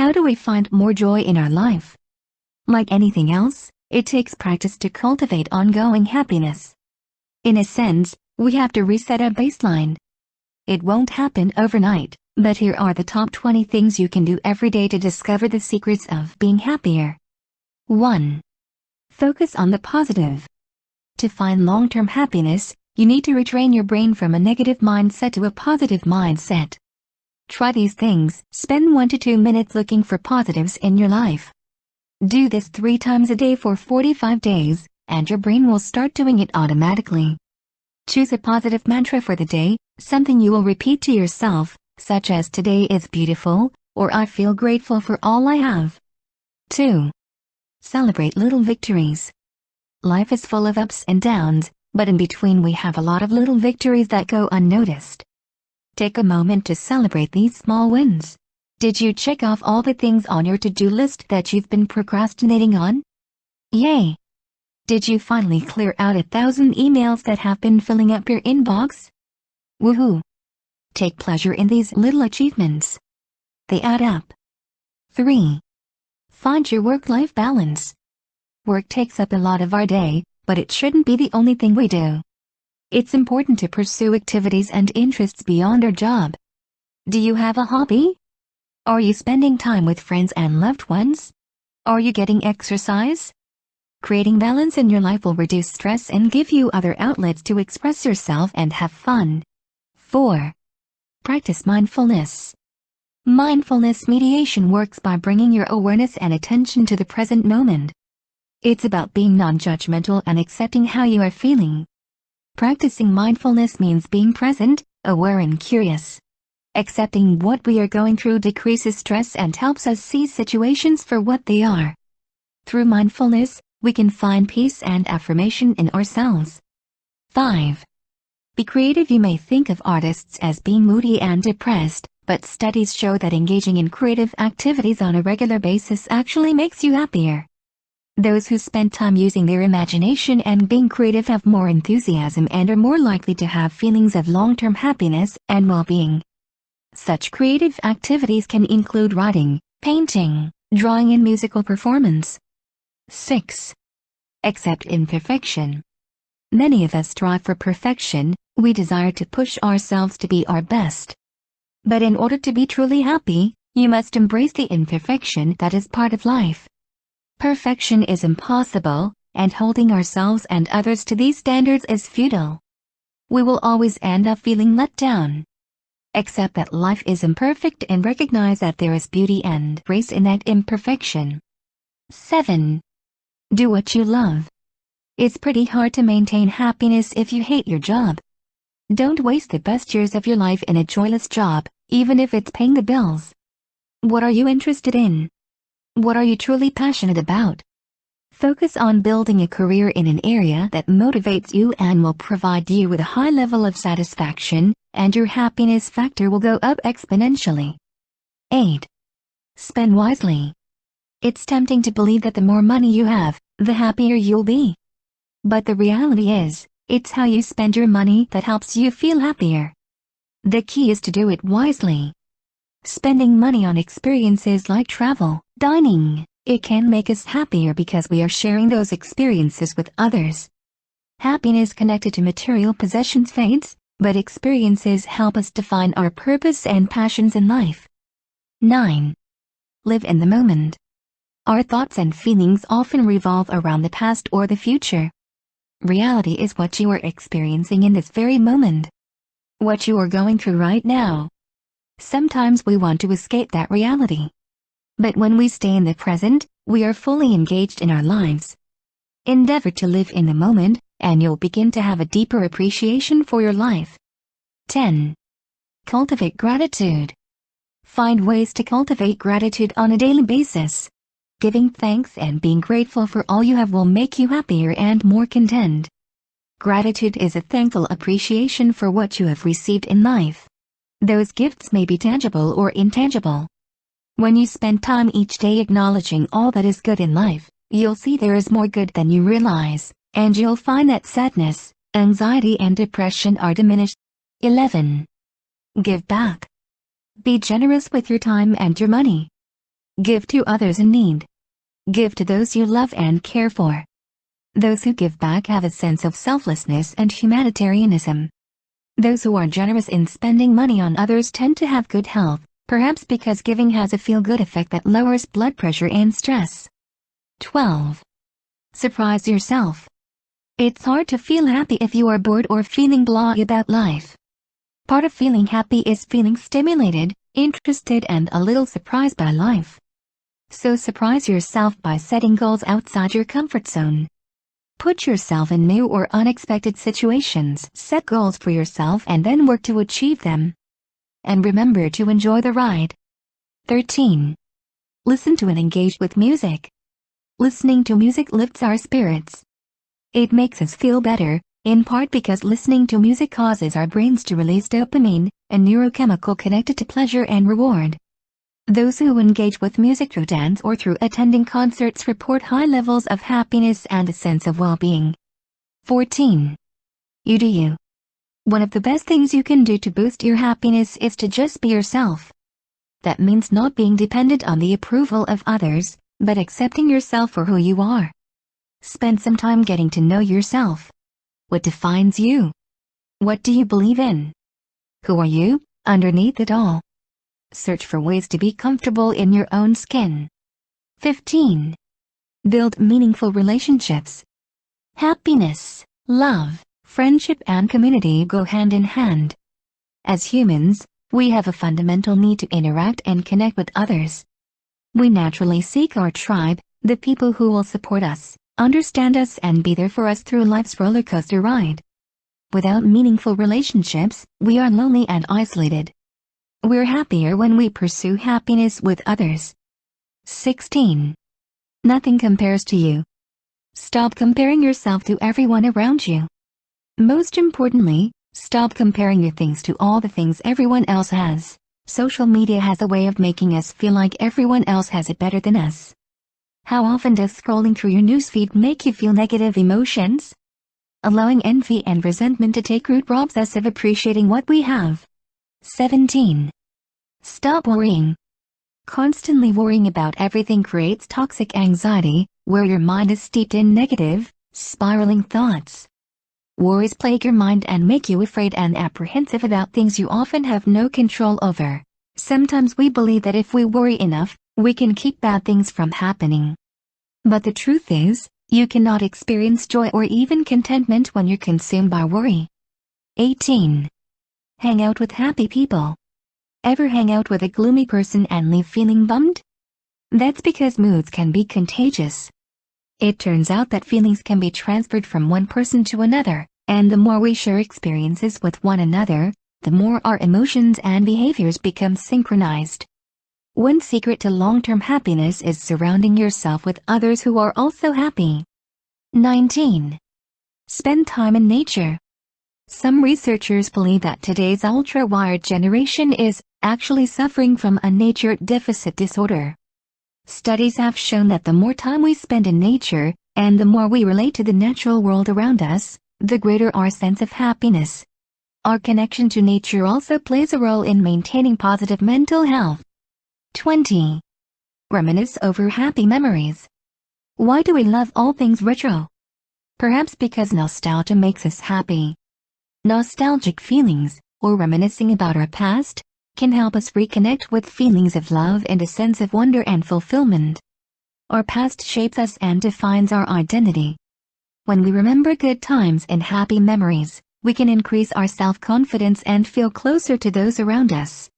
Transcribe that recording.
how do we find more joy in our life? Like anything else, it takes practice to cultivate ongoing happiness. In a sense, we have to reset our baseline. It won't happen overnight, but here are the top 20 things you can do every day to discover the secrets of being happier. 1. Focus on the positive. To find long-term happiness, you need to retrain your brain from a negative mindset to a positive mindset. Try these things. Spend 1 to 2 minutes looking for positives in your life. Do this 3 times a day for 45 days, and your brain will start doing it automatically. Choose a positive mantra for the day, something you will repeat to yourself, such as "Today is beautiful," or "I feel grateful for all I have." 2. Celebrate little victories. Life is full of ups and downs, but in between we have a lot of little victories that go unnoticed. Take a moment to celebrate these small wins. Did you check off all the things on your to-do list that you've been procrastinating on? Yay! Did you finally clear out 1,000 emails that have been filling up your inbox? Woohoo! Take pleasure in these little achievements. They add up. 3. Find your work-life balance. Work takes up a lot of our day, but it shouldn't be the only thing we do. It's important to pursue activities and interests beyond our job. Do you have a hobby? Are you spending time with friends and loved ones? Are you getting exercise? Creating balance in your life will reduce stress and give you other outlets to express yourself and have fun. 4. Practice mindfulness. Mindfulness meditation works by bringing your awareness and attention to the present moment. It's about being non-judgmental and accepting how you are feeling. Practicing mindfulness means being present, aware and curious. Accepting what we are going through decreases stress and helps us see situations for what they are. Through mindfulness, we can find peace and affirmation in ourselves. 5. Be creative. You may think of artists as being moody and depressed, but studies show that engaging in creative activities on a regular basis actually makes you happier. Those who spend time using their imagination and being creative have more enthusiasm and are more likely to have feelings of long-term happiness and well-being. Such creative activities can include writing, painting, drawing and musical performance. 6. Accept imperfection. Many of us strive for perfection. We desire to push ourselves to be our best. But in order to be truly happy, you must embrace the imperfection that is part of life. Perfection is impossible, and holding ourselves and others to these standards is futile. We will always end up feeling let down. Accept that life is imperfect and recognize that there is beauty and grace in that imperfection. 7. Do what you love. It's pretty hard to maintain happiness if you hate your job. Don't waste the best years of your life in a joyless job, even if it's paying the bills. What are you interested in? What are you truly passionate about? Focus on building a career in an area that motivates you and will provide you with a high level of satisfaction, and your happiness factor will go up exponentially. 8. Spend wisely. It's tempting to believe that the more money you have, the happier you'll be. But the reality is, it's how you spend your money that helps you feel happier. The key is to do it wisely. Spending money on experiences like travel, dining, it can make us happier because we are sharing those experiences with others. Happiness connected to material possessions fades, but experiences help us define our purpose and passions in life. 9. Live in the moment. Our thoughts and feelings often revolve around the past or the future. Reality is what you are experiencing in this very moment. What you are going through right now. Sometimes we want to escape that reality. But when we stay in the present, we are fully engaged in our lives. Endeavor to live in the moment, and you'll begin to have a deeper appreciation for your life. 10. Cultivate gratitude. Find ways to cultivate gratitude on a daily basis. Giving thanks and being grateful for all you have will make you happier and more content. Gratitude is a thankful appreciation for what you have received in life. Those gifts may be tangible or intangible. When you spend time each day acknowledging all that is good in life, you'll see there is more good than you realize, and you'll find that sadness, anxiety and depression are diminished. 11. Give back. Be generous with your time and your money. Give to others in need. Give to those you love and care for. Those who give back have a sense of selflessness and humanitarianism. Those who are generous in spending money on others tend to have good health, perhaps because giving has a feel-good effect that lowers blood pressure and stress. 12. Surprise yourself. It's hard to feel happy if you are bored or feeling blah about life. Part of feeling happy is feeling stimulated, interested and a little surprised by life. So surprise yourself by setting goals outside your comfort zone. Put yourself in new or unexpected situations, set goals for yourself and then work to achieve them. And remember to enjoy the ride. 13. Listen to and engage with music. Listening to music lifts our spirits. It makes us feel better, in part because listening to music causes our brains to release dopamine, a neurochemical connected to pleasure and reward. Those who engage with music through dance or through attending concerts report high levels of happiness and a sense of well-being. 14. You do you. One of the best things you can do to boost your happiness is to just be yourself. That means not being dependent on the approval of others, but accepting yourself for who you are. Spend some time getting to know yourself. What defines you? What do you believe in? Who are you, underneath it all? Search for ways to be comfortable in your own skin. 15. Build meaningful relationships. Happiness, love, friendship and community go hand in hand. As humans, we have a fundamental need to interact and connect with others. We naturally seek our tribe, the people who will support us, understand us and be there for us through life's roller coaster ride. Without meaningful relationships, we are lonely and isolated. We're happier when we pursue happiness with others. 16. Nothing compares to you. Stop comparing yourself to everyone around you. Most importantly, stop comparing your things to all the things everyone else has. Social media has a way of making us feel like everyone else has it better than us. How often does scrolling through your newsfeed make you feel negative emotions? Allowing envy and resentment to take root robs us of appreciating what we have. 17. Stop worrying. Constantly worrying about everything creates toxic anxiety, where your mind is steeped in negative, spiraling thoughts. Worries plague your mind and make you afraid and apprehensive about things you often have no control over. Sometimes we believe that if we worry enough, we can keep bad things from happening. But the truth is, you cannot experience joy or even contentment when you're consumed by worry. 18. Hang out with happy people. Ever hang out with a gloomy person and leave feeling bummed? That's because moods can be contagious. It turns out that feelings can be transferred from one person to another, and the more we share experiences with one another, the more our emotions and behaviors become synchronized. One secret to long-term happiness is surrounding yourself with others who are also happy. 19. Spend time in nature. Some researchers believe that today's ultra-wired generation is actually suffering from a nature deficit disorder. Studies have shown that the more time we spend in nature, and the more we relate to the natural world around us, the greater our sense of happiness. Our connection to nature also plays a role in maintaining positive mental health. 20. Reminisce over happy memories. Why do we love all things retro? Perhaps because nostalgia makes us happy. Nostalgic feelings, or reminiscing about our past, can help us reconnect with feelings of love and a sense of wonder and fulfillment. Our past shapes us and defines our identity. When we remember good times and happy memories, we can increase our self-confidence and feel closer to those around us.